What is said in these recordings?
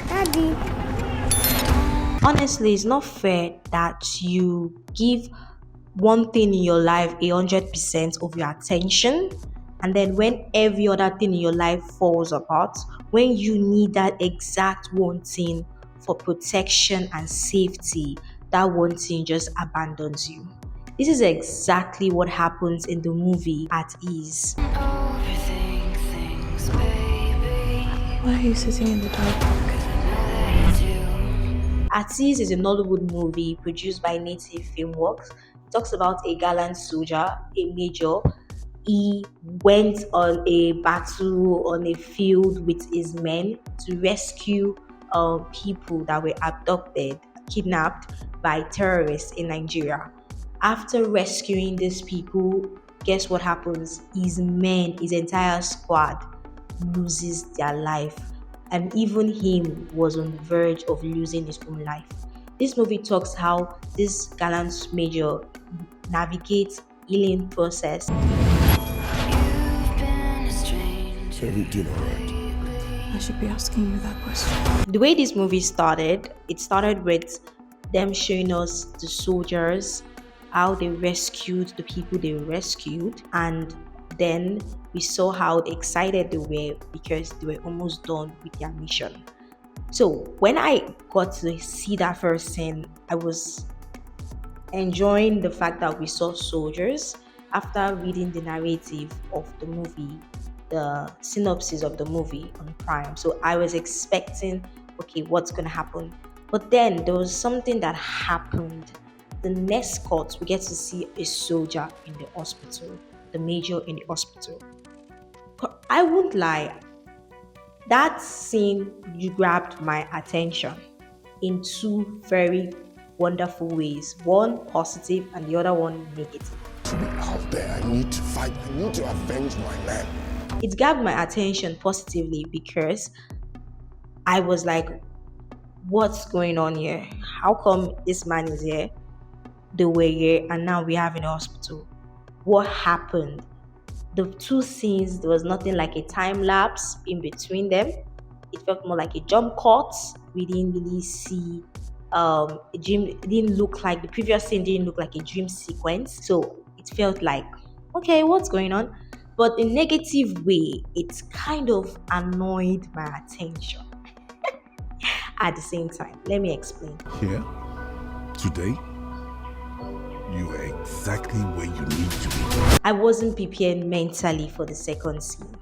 Daddy. Honestly, it's not fair that you give one thing in your life 100% of your attention, and then when every other thing in your life falls apart, when you need that exact one thing for protection and safety, that one thing just abandons you. This is exactly what happens in the movie At Ease. Overthink things, baby. Why are you sitting in the dark? At Ease is a Nollywood movie produced by Native Filmworks. It talks about a gallant soldier, a major. He went on a battle on a field with his men to rescue people that were abducted, kidnapped by terrorists in Nigeria. After rescuing these people, guess what happens? His men, his entire squad, loses their life, and even him was on the verge of losing his own life. This movie talks how this gallant major navigates healing process. You've been a stranger. So we did alright. I should be asking you that question. The way this movie started, it started with them showing us the soldiers, how they rescued the people they rescued, and then we saw how excited they were because they were almost done with their mission. So when I got to see that first scene, I was enjoying the fact that we saw soldiers. After reading the narrative of the movie, the synopsis of the movie on Prime, so I was expecting, okay, what's gonna happen? But then there was something that happened. The next cut, we get to see a soldier in the hospital, the major in the hospital. I won't lie, that scene grabbed my attention in two very wonderful ways, one positive and the other one negative. To be out there, I need to fight. I need to avenge my man. It grabbed my attention positively because I was like, what's going on here? How come this man is here, they were here, and now we have in the hospital? What happened? The two scenes, there was nothing like a time lapse in between them. It felt more like a jump cut. We didn't really see a dream. It didn't look like the previous scene, didn't look like a dream sequence. So it felt like, okay, what's going on? But in a negative way, it kind of annoyed my attention at the same time. Let me explain. Here, today, you are exactly where you need to be. I wasn't prepared mentally for the second scene.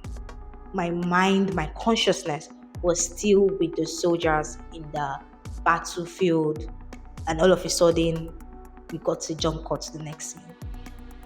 My mind, my consciousness was still with the soldiers in the battlefield, and all of a sudden, we got to jump cut to the next scene.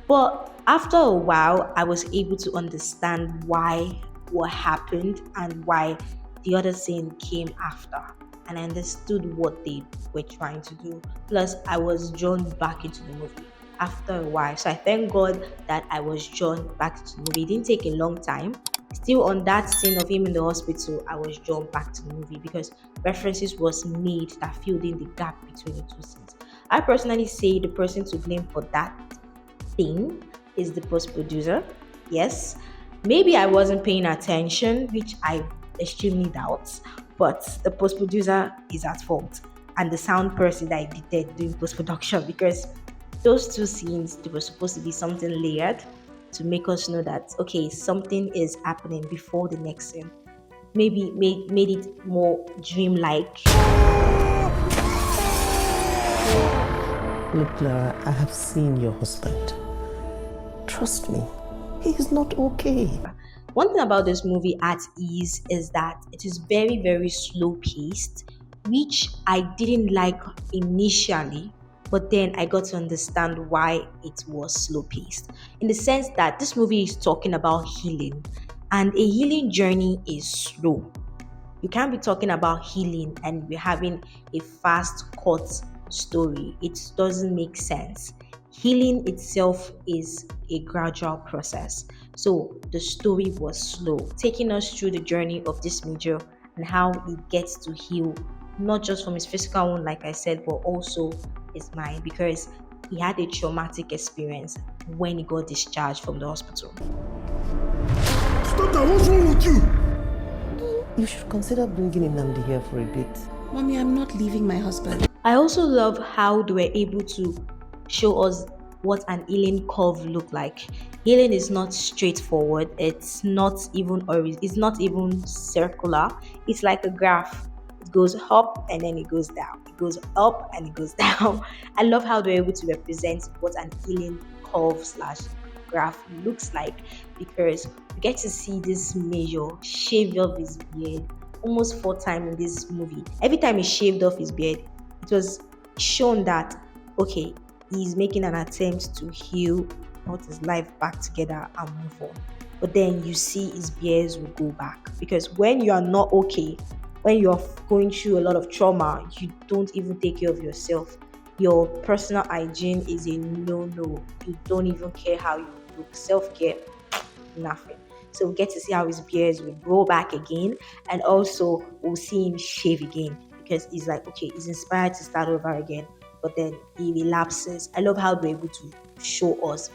But after a while, I was able to understand why what happened and why the other scene came after. And I understood what they were trying to do. Plus, I was drawn back into the movie after a while. So I thank God that I was drawn back to the movie. It didn't take a long time. Still on that scene of him in the hospital, I was drawn back to the movie because references was made that filled in the gap between the two scenes. I personally say the person to blame for that thing is the post producer. Yes, maybe I wasn't paying attention, which I extremely doubt, but the post producer is at fault, and the sound person that I did there doing post production, because those two scenes, they were supposed to be something layered to make us know that okay, something is happening before the next scene. Maybe made it more dreamlike. Look, Clara, I have seen your husband. Trust me, he is not okay. One thing about this movie At Ease is that it is very, very slow paced, which I didn't like initially, but then I got to understand why it was slow paced. In the sense that this movie is talking about healing, and a healing journey is slow. You can't be talking about healing and we're having a fast cut story. It doesn't make sense. Healing itself is a gradual process. So the story was slow, taking us through the journey of this major and how he gets to heal, not just from his physical wound, like I said, but also his mind, because he had a traumatic experience when he got discharged from the hospital. Stop that! What's wrong with you? You should consider bringing Nnamdi here for a bit. Mommy, I'm not leaving my husband. I also love how they were able to show us what an healing curve look like. Healing is not straightforward. It's not even it's not even circular. It's like a graph. It goes up and then it goes down. It goes up and it goes down. I love how they're able to represent what an healing curve slash graph looks like, because we get to see this major shave off his beard almost 4 times in this movie. Every time he shaved off his beard, it was shown that okay, he's making an attempt to heal, put his life back together and move on. But then you see his beards will go back, because when you are not okay, when you're going through a lot of trauma, you don't even take care of yourself. Your personal hygiene is a no-no. You don't even care how you look. Self-care, nothing. So we get to see how his beards will grow back again, and also we'll see him shave again, because he's like, okay, he's inspired to start over again, but then he relapses. I love how they're able to show us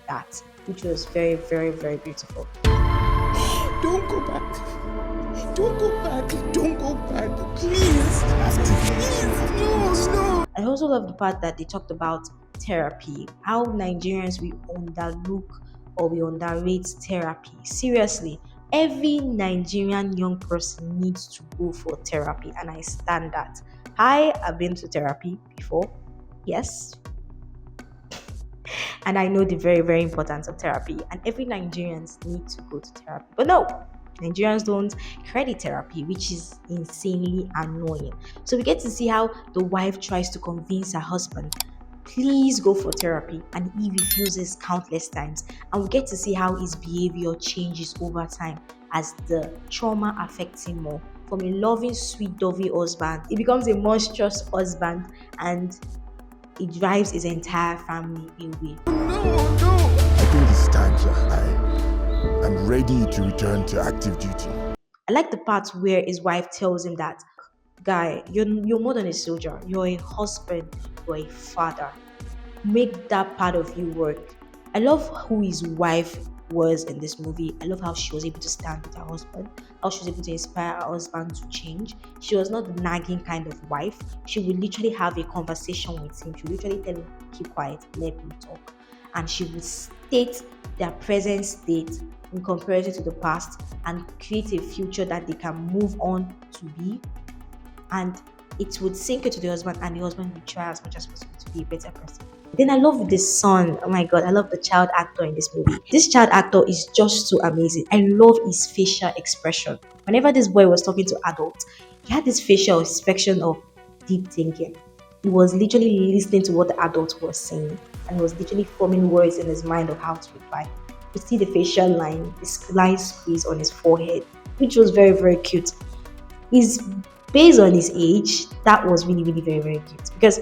that, which was very, very, very beautiful. Don't go back. Don't go back. Don't go back. Please. Please. No, no. I also love the part that they talked about therapy, how Nigerians we underlook or we underrate therapy. Seriously, every Nigerian young person needs to go for therapy, and I stand that. I have been to therapy before, yes, and I know the very, very importance of therapy, and every Nigerians need to go to therapy. But no, Nigerians don't credit therapy, which is insanely annoying. So we get to see how the wife tries to convince her husband, please go for therapy, and he refuses countless times. And we get to see how his behavior changes over time as the trauma affects him more. From a loving, sweet, dovey husband, he becomes a monstrous husband, and it drives his entire family away. I think it's time, sir. I'm ready to return to active duty. I like the part where his wife tells him that, guy, you're more than a soldier. You're a husband. You're a father. Make that part of you work. I love who his wife was in this movie. I love how she was able to stand with her husband, how she was able to inspire her husband to change. She was not the nagging kind of wife. She would literally have a conversation with him. She would literally tell him, keep quiet, let me talk. And she would state their present state in comparison to the past and create a future that they can move on to be. And it would sink into the husband, and the husband would try as much as possible to be a better person. Then I love the son. Oh my god, I love the child actor in this movie. This child actor is just so amazing. I love his facial expression. Whenever this boy was talking to adults, he had this facial expression of deep thinking. He was literally listening to what the adults were saying, and was literally forming words in his mind of how to reply. You see the facial line, the slight squeeze on his forehead, which was very, very cute. He's based on his age, that was really, really very, very cute, because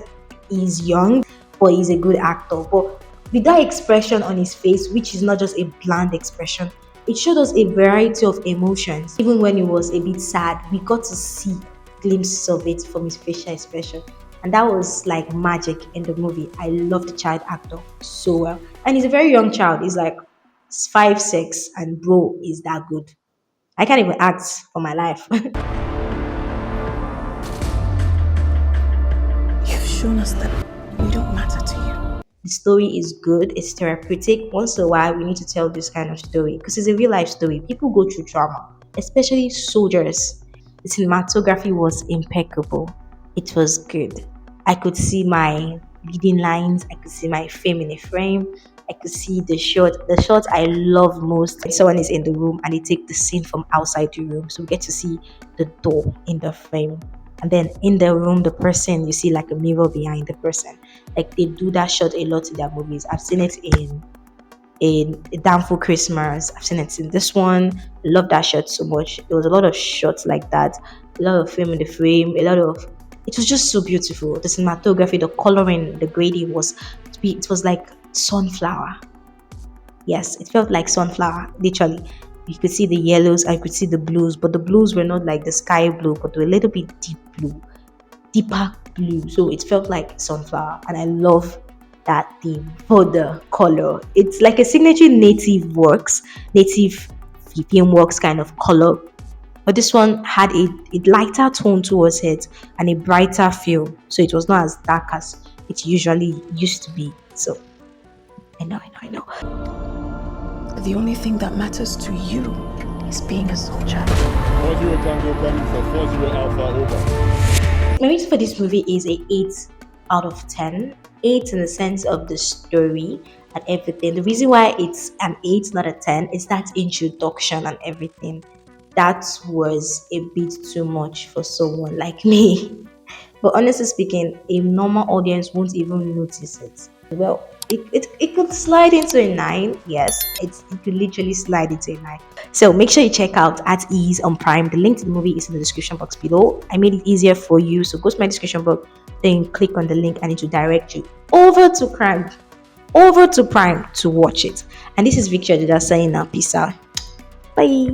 he's young, but he's a good actor. But with that expression on his face, which is not just a bland expression, it showed us a variety of emotions. Even when he was a bit sad, we got to see glimpses of it from his facial expression. And that was like magic in the movie. I love the child actor so well. And he's a very young child. He's like 5, 6, and bro is that good. I can't even act for my life. You've shown us that we don't matter to you. The story is good, it's therapeutic. Once in a while, we need to tell this kind of story because it's a real life story. People go through trauma, especially soldiers. The cinematography was impeccable. It was good. I could see my leading lines, I could see my fame in a frame, I could see the shot. The shot I love most, someone is in the room and they take the scene from outside the room. So we get to see the door in the frame. And then in the room, the person, you see like a mirror behind the person. Like they do that shot a lot in their movies. I've seen it in Down for Christmas. I've seen it in this one. I love that shot so much. There was a lot of shots like that. A lot of film in the frame. It was just so beautiful. The cinematography, the coloring, the grading it was like sunflower. Yes, it felt like sunflower, literally. You could see the yellows, I could see the blues, but the blues were not like the sky blue, but they were a little bit deeper blue. So it felt like sunflower, and I love that theme for the color. It's like a signature native film works kind of color But this one had a lighter tone towards it and a brighter feel. So it was not as dark as it usually used to be. So I know. The only thing that matters to you is being a soldier. 40 Tango coming for 40 Alpha over. My rating for this movie is a 8 out of 10. 8 in the sense of the story and everything. The reason why it's an 8, not a 10, is that introduction and everything. That was a bit too much for someone like me. But honestly speaking, a normal audience won't even notice it. Well, it could slide into a 9. Yes, it could literally slide into a 9. So make sure you check out At Ease on Prime. The link to the movie is in the description box below. I made it easier for you. So go to my description box, then click on the link and it will direct you over to Prime. Over to Prime to watch it. And this is Victoria Dida saying now. Peace out. Bye.